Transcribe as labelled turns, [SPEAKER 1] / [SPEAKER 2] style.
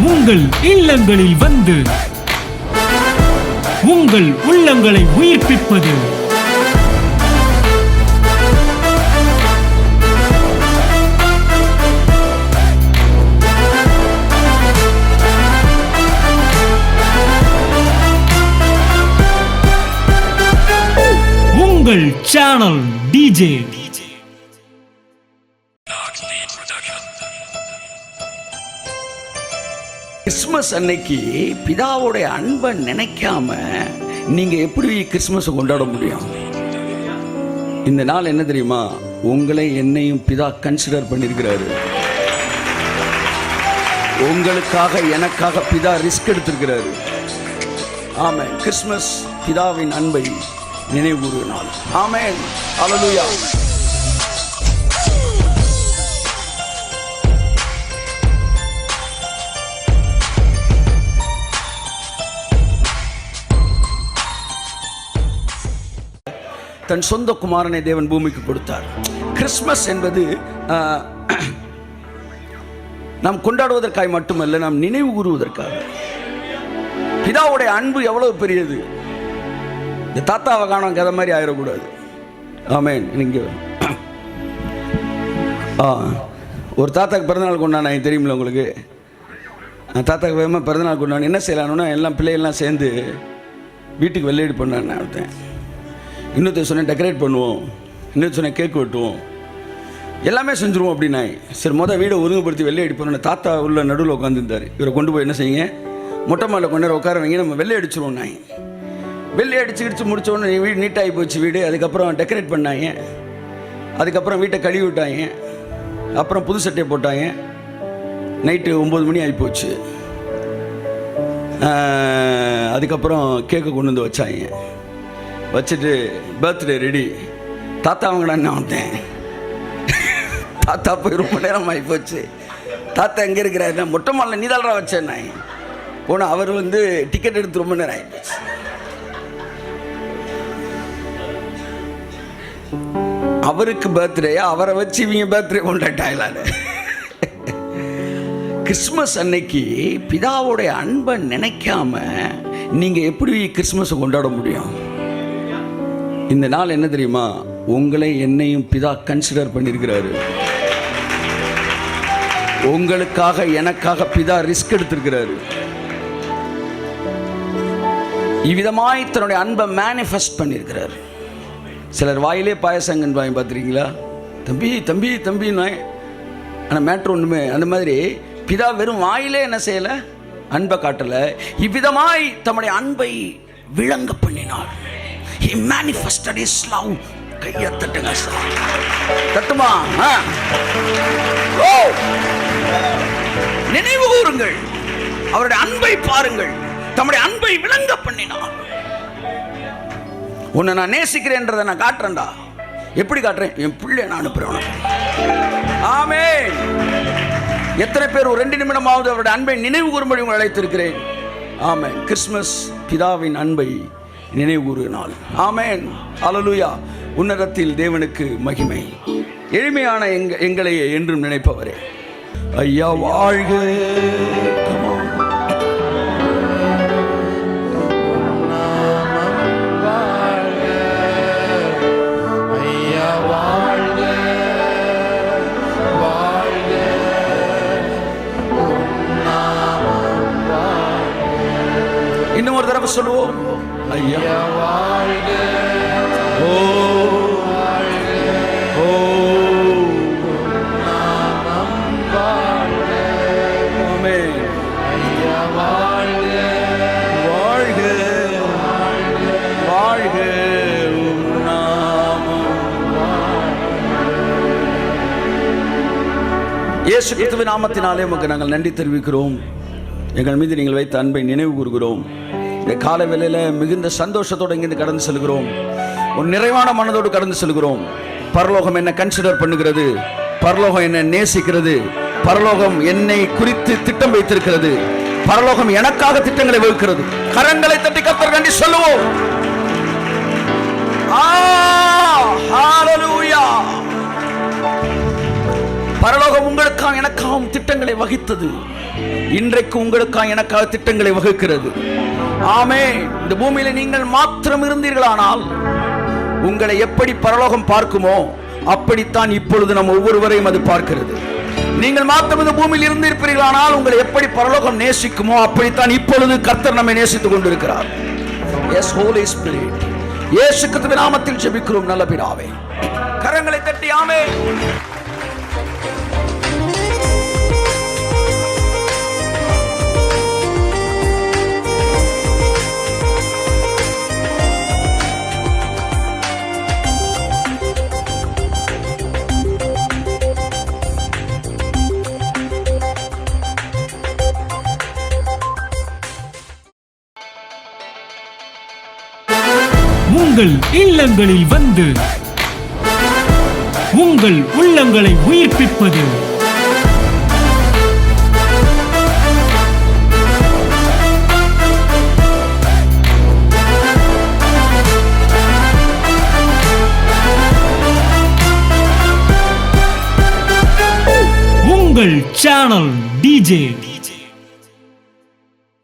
[SPEAKER 1] உங்கள் இல்லங்களில் வந்து உங்கள் உள்ளங்களை உயிர்ப்பிப்பது உங்கள் சேனல் டிஜே.
[SPEAKER 2] கிறிஸ்மஸ் அன்னைக்கு பிதாவுடைய அன்பை நினைக்காம நீங்க எப்படி கிறிஸ்மஸ் கொண்டாட முடியும்? இந்த நாள் என்ன தெரியுமா? உங்களை என்னையும் பிதா கன்சிடர் பண்ணிருக்கிறாரு. உங்களுக்காக எனக்காக பிதா ரிஸ்க் எடுத்திருக்கிறாரு. ஆமென். கிறிஸ்மஸ் பிதாவின் அன்பை நினைவுகூறு நாள். ஆமென். ஹல்லேலூயா. தன் சொந்த குமாரனை தேவன் பூமிக்கு கொடுத்தார். கிறிஸ்மஸ் என்பது நாம் கொண்டாடுவதற்காக மட்டுமல்ல, நாம் நினைவு கூறுவதற்காக. பிதாவுடைய அன்பு எவ்வளவு பெரியது! இந்த தாத்தாவை காணோம் கதை மாதிரி ஆயிடக்கூடாது. ஆமென். நீங்க ஒரு தாத்தாக்கு பிறந்தநாள் கொண்டாடினேன், தெரியுமில்ல உங்களுக்கு? தாத்தாக்கு வேகமாக பிறந்தநாள் கொண்டாடி என்ன செய்யலாம்னா, எல்லாம் பிள்ளைகள்லாம் சேர்ந்து வீட்டுக்கு வெள்ளையடி பண்ணான்னு ஒருத்தன். இன்னொருத்தர் சொன்னேன் டெக்கரேட் பண்ணுவோம், இன்னொரு சொன்னேன் கேக் வெட்டுவோம், எல்லாமே செஞ்சுருவோம் அப்படின்னா. சரி, வீடை ஒழுங்குபடுத்தி வெள்ளை அடிப்போம். தாத்தா உள்ள நடுவில் உட்காந்துருந்தார். இவரை கொண்டு போய் என்ன செய்யுங்க, மொட்டை மாலை கொண்டு நேரம் உட்கார வைங்க, நம்ம வெள்ளை அடிச்சிருவோம். நான் வெள்ளை அடிச்சு முடிச்சோடனே வீடு நீட்டாகி போச்சு வீடு. அதுக்கப்புறம் டெக்கரேட் பண்ணாங்க. அதுக்கப்புறம் வீட்டை கழுவி விட்டாங்க. அப்புறம் புது சட்டையை போட்டாங்க. நைட்டு 9 மணி ஆகி போச்சு. அதுக்கப்புறம் கேக்கை கொண்டு வந்து வச்சாங்க. வச்சுட்டு பர்த்டே ரெடி. தாத்தா அவங்கடான்னு வந்தேன். தாத்தா போய் ரொம்ப நேரம் ஆகி போச்சு. தாத்தா எங்கே இருக்கிறாரு? மொட்டை மாலை நீதாளரா வச்சேன். நான் போனால் அவர் டிக்கெட் எடுத்து ரொம்ப நேரம் ஆகிப்போச்சு. அவருக்கு பர்த்டே, அவரை வச்சு இவங்க பர்த்டே கொண்டாட்டாங்களான்னு. கிறிஸ்மஸ் அன்னைக்கு பிதாவுடைய அன்பை நினைக்காம நீங்க எப்படி கிறிஸ்மஸை கொண்டாட முடியும்? இந்த நாள் என்ன தெரியுமா? உங்களை என்னையும் பிதா கன்சிடர் பண்ணியிருக்கிறாரு. உங்களுக்காக எனக்காக பிதா ரிஸ்க் எடுத்திருக்கிறாரு. இவ்விதமாய் தன்னுடைய அன்பை மேனிஃபெஸ்ட் பண்ணியிருக்கிறார். சிலர் வாயிலே பாயசங்கன் வாங்கி பார்த்துருக்கீங்களா? தம்பி தம்பி தம்பி நாய். ஆனால் மேட்ரு ஒன்றுமே அந்த மாதிரி பிதா வெறும் வாயிலே என்ன செய்யலை, அன்பை காட்டலை. இவ்விதமாய் தம்முடைய அன்பை விளங்க பண்ணினார். He manifested his love. கையை தட்டுங்க சார். தட்டுமா? நினைவு கூறுங்கள், அவருடைய அன்பை பாருங்கள். தம்முடைய அன்பை விளங்க பண்ணினார். உன்னை நான் நேசிக்கிறேன்றதை நான் காட்டுறேன்டா. எப்படி காட்டுறேன்? என் பிள்ளை நான் அனுப்புறேன். ஆமென். எத்தனை பேர் ஒரு 2 நிமிடமாவது அவருடைய அன்பை நினைவு கூறும்படி உங்களை அழைத்திருக்கிறேன். ஆமென். கிறிஸ்மஸ் பிதாவின் அன்பை நினைவு கூறு நாள். ஆமென். ஹல்லேலூயா. உன்னதத்தில் தேவனுக்கு மகிமை. எளிமையான எங்களை என்றும் நினைப்பவரே ஐயா வாழ்க. இன்னும் ஒரு தடவை சொல்லுவோம். ஐயா வாழ்க. ஓ ஓ நாமம் வாழ்க. ஆமென். ஐயா வாழ்க வாழ்க வாழ்க நாமம். இயேசு கிறிஸ்துவின் நாமத்தினாலே உமக்கு நாங்கள் நன்றி தெரிவிக்கிறோம். எங்கள் மீது நீங்கள் வைத்த அன்பை நினைவு கூறுகிறோம். இந்த கால வேளையில் மிகுந்த சந்தோஷத்தோடு இங்கிருந்து கடந்து செல்கிறோம். ஒரு நிறைவான மனதோடு கடந்து செல்கிறோம். பரலோகம் என்னை கன்சிடர் பண்ணுகிறது. பரலோகம் என்னை நேசிக்கிறது. பரலோகம் என்னை குறித்து திட்டம் வைத்திருக்கிறது. பரலோகம் எனக்காக திட்டங்களை வகுக்கிறது. கரங்களை தட்டி கர்த்தருக்கு நன்றி சொல்லுவோம். ஹல்லேலூயா. பரலோகம் உங்களுக்காக எனக்காகவும் திட்டங்களை வகித்தது. இன்றைக்கு உங்களுக்காக எனக்காக திட்டங்களை வகுக்கிறது. ஆமென். இந்த பூமியில நீங்கள் மாத்திரம் இருந்தீர்களானால் உங்களை எப்படி பரலோகம் பார்க்குமோ அப்படித்தான் இப்பொழுது நம் ஒவ்வொருவரையும் அது பார்க்கிறது. நீங்கள் மாத்திரம் இந்த பூமியில் இருந்திருப்பீர்களானால் உங்களை எப்படி பரலோகம் நேசிக்குமோ அப்படித்தான் இப்பொழுது கர்த்தர் நம்மை நேசித்துக் கொண்டிருக்கிறார். Yes holy spirit. இயேசு கிறிஸ்துவின் நாமத்தில் ஜெபிக்கிறோம் நல்ல பிதாவே. கரங்களை தட்டி ஆமென்.
[SPEAKER 1] உங்கள் இல்லங்களில் வந்து உங்கள் உள்ளங்களை உயிர்ப்பிப்பது உங்கள் சேனல் டிஜே.